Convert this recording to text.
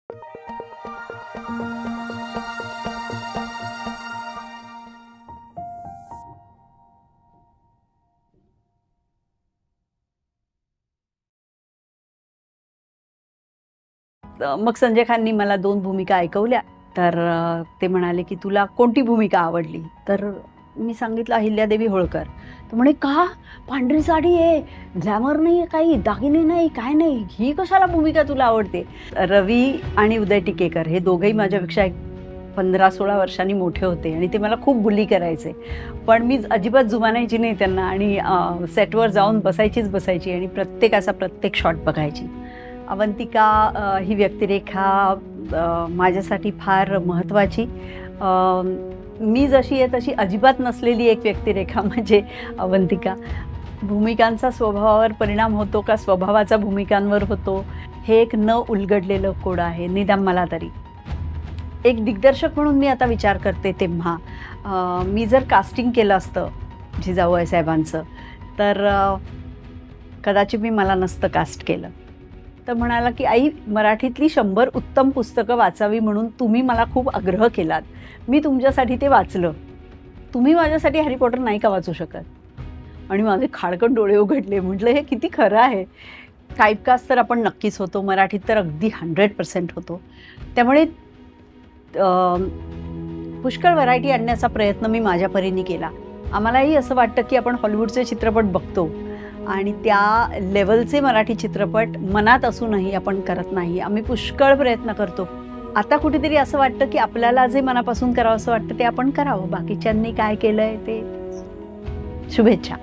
मग संजय खाननी मला 2 भूमिका ऐकवल्या. तर ते म्हणाले की तुला कोणती भूमिका आवडली? तर मी सांगितलं अहिल्यादेवी होळकर. तर म्हणे का? पांढरी साडी आहे, ग्लॅमर नाही आहे, काही दागिने नाही, काय नाही, ही कशाला भूमिका तुला आवडते? रवी आणि उदय टिकेकर हे दोघंही माझ्यापेक्षा 15-16 वर्षांनी मोठे होते आणि ते मला खूप बुली करायचे. पण मी अजिबात जुमानायची नाही त्यांना आणि सेटवर जाऊन बसायची आणि प्रत्येकाचा प्रत्येक शॉट बघायची. अवंतिका ही व्यक्तिरेखा माझ्यासाठी फार महत्त्वाची. मी जशी आहे तशी अजिबात नसलेली एक व्यक्तिरेखा म्हणजे अवंतिका. भूमिकांचा स्वभावावर परिणाम होतो का स्वभावाचा भूमिकांवर होतो, हे एक न उलगडलेलं कोड आहे, निदान मला तरी. एक दिग्दर्शक म्हणून मी आता विचार करते तेव्हा मी जर कास्टिंग केलं असतं जिजाऊबाई साहेबांचं तर कदाचित मी मला नसतं कास्ट केलं. तर म्हणाला की आई, मराठीतली 100 उत्तम पुस्तकं वाचावी म्हणून तुम्ही मला खूप आग्रह केलात, मी तुमच्यासाठी ते वाचलं, तुम्ही माझ्यासाठी हॅरी पॉटर नाही का वाचू शकत? आणि माझे खाडकन डोळे उघडले. म्हटलं हे किती खरं आहे. टाईपकास्ट तर आपण नक्कीच होतो, मराठीत तर अगदी 100% होतो. त्यामुळे पुष्कळ व्हरायटी आणण्याचा प्रयत्न मी माझ्या परीने केला. आम्हालाही असं वाटतं की आपण हॉलिवूडचे चित्रपट बघतो आणि त्या लेवलचे मराठी चित्रपट मनात असूनही आपण करत नाही. आम्ही पुष्कळ प्रयत्न करतो. आता कुठेतरी असं वाटतं की आपल्याला जे मनापासून करावं असं वाटतं ते आपण करावं. बाकीच्यांनी काय केलंय ते शुभेच्छा.